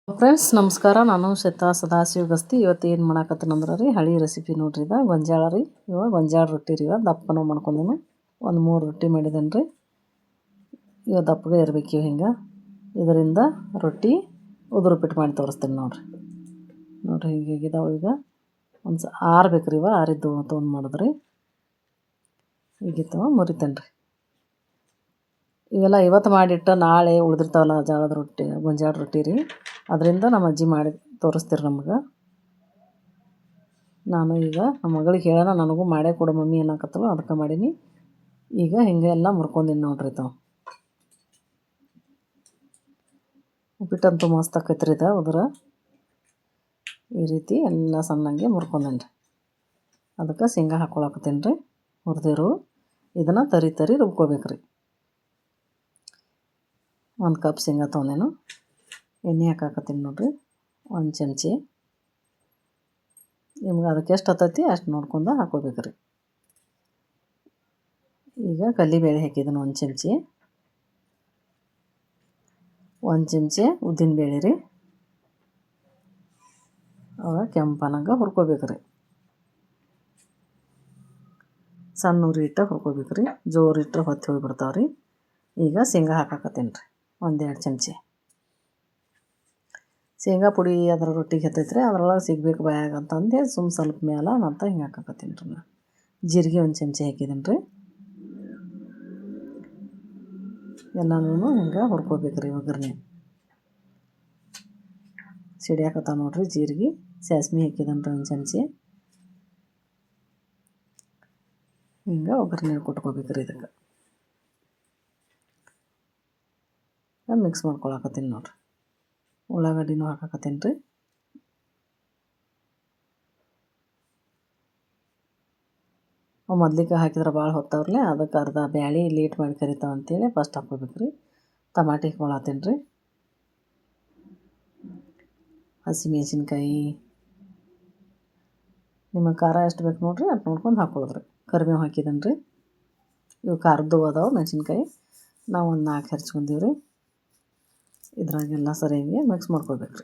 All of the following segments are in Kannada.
ಫ್ರೆಂಡ್ಸ್ ನಮಸ್ಕಾರ. ನಾನು ಶ್ವೇತಾ ಸದಾಶಿವ ಗಸ್ತಿ. ಇವತ್ತು ಏನು ಮಾಡಾಕತ್ತೀನಂದ್ರೆ ರೀ ಹಳಿ ರೆಸಿಪಿ ನೋಡ್ರಿ. ಗೊಂಜಾಳ ರೀ. ಇವಾಗ ಗೊಂಜಾಳ ರೊಟ್ಟಿ ರೀ. ದಪ್ಪನ ಮಾಡ್ಕೊಂಡೇನು ಒಂದು 3 ರೊಟ್ಟಿ ಮಾಡಿದ್ದೇನೆ ರೀ. ಇವಾಗ ದಪ್ಪಗೆ ಇರ್ಬೇಕು ಹಿಂಗೆ. ಇದರಿಂದ ರೊಟ್ಟಿ ಉದುರುಪಿಟ್ಟು ಮಾಡಿ ತೋರಿಸ್ತೀನಿ ನೋಡ್ರಿ ಹೀಗಿದಾವೆ. ಈಗ ಒಂದು ಆರ್ಬೇಕು ರೀ. ಆರಿದ್ದು ತೊಗೊಂಡು ಮಾಡಿದ್ರಿ ಈಗಿತ್ತು ಮುರಿತೇನೆ ರೀ. ಇವೆಲ್ಲ ಇವತ್ತು ಮಾಡಿಟ್ಟು ನಾಳೆ ಉಳಿದಿರ್ತಾವಲ್ಲ ಜೋಳದ ರೊಟ್ಟಿ, ಗೊಂಜಾಳ ರೊಟ್ಟಿ ರೀ. ಅದರಿಂದ ನಮ್ಮ ಅಜ್ಜಿ ಮಾಡಿ ತೋರಿಸ್ತೀರಿ ನಮ್ಗೆ. ನಾನು ಈಗ ನಮ್ಮ ಮಗಳಿಗೆ ಹೇಳೋಣ ನನಗೂ ಮಾಡೇ ಕೊಡು ಮಮ್ಮಿ ಅನ್ನಕತ್ತಲು, ಅದಕ್ಕೆ ಮಾಡೀನಿ. ಈಗ ಹಿಂಗೆ ಎಲ್ಲ ಮುರ್ಕೊಂಡೀನಿ ನೋಡ್ರಿ. ಉಪ್ಪಿಟ್ಟಂತೂ ಮಸ್ತ್ ಆಕೈತ್ರಿ. ಉದುರ ಈ ರೀತಿ ಎಲ್ಲ ಸಣ್ಣಂಗೆ ಮುರ್ಕೊಂಡೇನಿ ರೀ. ಅದಕ್ಕೆ ಶೇಂಗಾ ಹಾಕ್ಕೊಳಕತ್ತೀನಿ ರೀ. ಹುರಿದಿರು ಇದನ್ನು ತರಿ ರುಬ್ಕೋಬೇಕು ರೀ. 1 ಕಪ್ ಶೇಂಗಾ ತೊಗೊಂಡೇನು. ಎಣ್ಣೆ ಹಾಕಾಕತ್ತೀನಿ ನೋಡ್ರಿ, 1 ಚಮಚಿ. ನಿಮ್ಗೆ ಅದಕ್ಕೆ ಎಷ್ಟು ಹತ್ತೈತಿ ಅಷ್ಟು ನೋಡ್ಕೊಂಡು ಹಾಕೋಬೇಕು ರೀ. ಈಗ ಕಡ್ಲೆಬೇಳೆ ಹಾಕಿದ್ದೀನಿ 1 ಚಮಚಿ. 1 ಚಮಚಿ ಉದ್ದಿನಬೇಳೆ ರೀ. ಅವಾಗ ಕೆಂಪನಾಗ ಹುರ್ಕೋಬೇಕು ರೀ. ಸಣ್ಣ ಉರಿ ಇಟ್ಟು ಹುರ್ಕೋಬೇಕು ರೀ. ಜೋರು ಇಟ್ಟರೆ ಹೊತ್ತಿ ಹೋಗಿಬಿಡ್ತಾವೆ ರೀ. ಈಗ ಶೇಂಗಾ ಹಾಕಾಕತ್ತೀನಿ ರೀ, 1-2 ಚಮಚಿ. ಶೇಂಗಾ ಪುಡಿ ಅದ್ರ ರೊಟ್ಟಿಗೆ ಹತ್ತೈತೆ ರೀ. ಅದ್ರೊಳಗೆ ಸಿಗ್ಬೇಕು ಬಾಯಾಗ ಅಂತಂದೇಳಿ ಸ್ವಲ್ಪ ಮೇಲೆ ಮತ್ತು ಹಿಂಗೆ ಹಾಕಾಕತ್ತೀನಿ ರೀ. ನಾನು ಜೀರಿಗೆ 1 ಚಮಚಿ ಹಾಕಿದ್ದೀನಿ ರೀ. ಎಲ್ಲನೂ ಹಿಂಗೆ ಹುರ್ಕೋಬೇಕು ರೀ. ಒಗ್ಗರಣೆ ಸಿಡಿಯಾಕತ್ತಾವ ನೋಡ್ರಿ. ಜೀರಿಗೆ ಸಾಸ್ಮೆ ಹಾಕಿದ್ದೀನಿ ರೀ 1 ಚಮಚಿ. ಹಿಂಗೆ ಒಗ್ಗರಣೆ ಕೊಟ್ಕೋಬೇಕು ರೀ. ಇದಕ್ಕೆ ಮಿಕ್ಸ್ ಮಾಡ್ಕೊಳಕತ್ತೀನಿ ನೋಡ್ರಿ. ಉಳ್ಳಾಗಡ್ಡಿನೂ ಹಾಕಾಕತ್ತೀನಿ ರೀ. ಮೊದ್ಲಿಗೆ ಹಾಕಿದ್ರೆ ಭಾಳ ಹೊತ್ತವ್ರಲ್ಲೇ, ಅದಕ್ಕೆ ಅರ್ಧ ಬ್ಯಾಳೆ ಲೇಟ್ ಮಾಡಿ ಕರಿತಾವೆ ಅಂತೇಳಿ ಫಸ್ಟ್ ಹಾಕ್ಕೋಬೇಕು ರೀ. ಟಮಾಟಿ ಹಾಕ್ಕೊಳತ್ತೀನಿ ರೀ. ಹಸಿಮೆಣ್ಸಿನ್ಕಾಯಿ ನಿಮಗೆ ಖಾರ ಎಷ್ಟು ಬೇಕು ನೋಡಿರಿ ಅಷ್ಟು ನೋಡ್ಕೊಂಡು ಹಾಕ್ಕೊಳ್ಳೋದ್ರಿ. ಕರಿಬೇವು ಹಾಕಿದ್ದೀನಿ ರೀ. ಇವು ಖಾರದ್ದು ಅದಾವೆ ಮೆಣಸಿನ್ಕಾಯಿ. ನಾವು ಒಂದು 4 ಹೆಚ್ಕೊಂಡೀವಿ ರೀ. ಇದ್ರಾಗೆಲ್ಲ ಸರಿಯಾಗಿ ಮಿಕ್ಸ್ ಮಾಡ್ಕೋಬೇಕು ರೀ.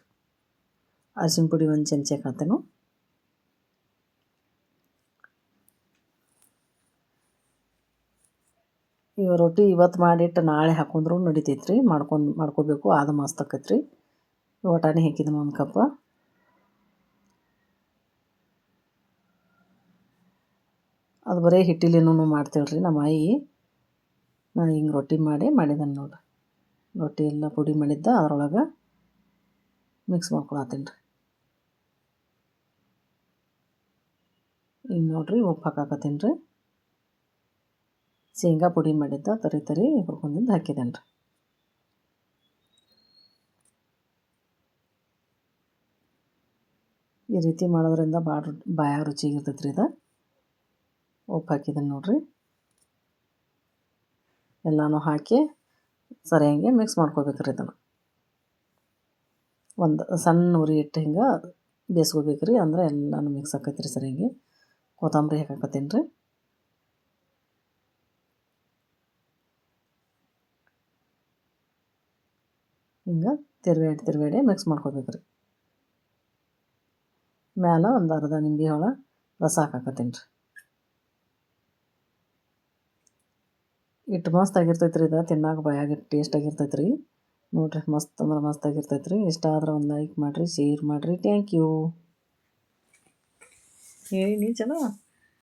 ಅರಿಶಿನ ಪುಡಿ 1 ಚಮಚಿ ಹಾಕತ್ತೇನು. ಇವು ರೊಟ್ಟಿ ಇವತ್ತು ಮಾಡಿಟ್ಟು ನಾಳೆ ಹಾಕೊಂಡ್ರೂ ನಡಿತೈತೆ ರೀ. ಮಾಡ್ಕೋಬೇಕು. ಅದು ಮಸ್ತ್ ಆಕೈತೆ ರೀ. ವಟಾಣಿ ಹಾಕಿದ್ದೀನಿ 1 ಕಪ್. ಅದು ಬರೀ ಹಿಟ್ಟಿಲಿನೂ ಮಾಡ್ತೇವೆ ರೀ ನಮ್ಮ ಆಯಿ. ನಾನು ಹಿಂಗೆ ರೊಟ್ಟಿ ಮಾಡಿದ್ದಾನೆ ನೋಡಿರಿ. ರೊಟ್ಟಿ ಎಲ್ಲ ಪುಡಿ ಮಾಡಿದ್ದ ಅದರೊಳಗೆ ಮಿಕ್ಸ್ ಮಾಡ್ಕೊಳತ್ತೀನಿ ರೀ. ಈಗ ನೋಡಿರಿ ಉಪ್ಪು ಹಾಕಾಕತ್ತೀನಿ ರೀ. ಶೇಂಗಾ ಪುಡಿ ಮಾಡಿದ್ದ ತರಿ ಹುರ್ಕೊಂಡಿದ್ದು ಹಾಕಿದ್ದೇನೆ ರೀ. ಈ ರೀತಿ ಮಾಡೋದ್ರಿಂದ ಭಾಳ ಬಾಯಾಗ ರುಚಿಯಾಗಿರ್ತೈತೆ ರೀ. ಉಪ್ಪು ಹಾಕಿದ್ದೀನಿ ನೋಡಿರಿ. ಎಲ್ಲನೂ ಹಾಕಿ ಸರಿಯಾಗಿ ಮಿಕ್ಸ್ ಮಾಡ್ಕೋಬೇಕು ರೀ. ಇದನ್ನು ಒಂದು ಸಣ್ಣ ಉರಿ ಇಟ್ಟು ಹಿಂಗೆ ಬೇಯಿಸ್ಕೋಬೇಕು ರೀ. ಅಂದರೆ ಎಲ್ಲನೂ ಮಿಕ್ಸ್ ಆಕೈತೆ ರೀ ಸರಿಯಾಗಿ. ಕೊತ್ತಂಬರಿ ಹಾಕಾಕತ್ತೀನಿ ರೀ. ಹಿಂಗೆ ತಿರುಗಾಡಿ ಮಿಕ್ಸ್ ಮಾಡ್ಕೋಬೇಕು ರೀ. ಮ್ಯಾಲೆ ಒಂದು ಅರ್ಧ ನಿಂಬೆ ಹಣ್ಣು ರಸ ಹಾಕಾಕತ್ತೀನಿ ರೀ. ಇಟ್ಟು ಮಸ್ತ್ ಆಗಿರ್ತೈತೆ ರೀ. ತಿನ್ನಾಕ ಬಾಯಾಗ ಟೇಸ್ಟ್ ಆಗಿರ್ತೈತೆ ರೀ. ನೋಡಿರಿ ಮಸ್ತ್ ಅಂದ್ರೆ ಮಸ್ತ್ ಆಗಿರ್ತೈತೆ ರೀ. ಇಷ್ಟ ಆದ್ರೆ ಒಂದು ಲೈಕ್ ಮಾಡಿರಿ, ಶೇರ್ ಮಾಡಿರಿ. Thank you. ಹೇಳಿ ಚಲೋ.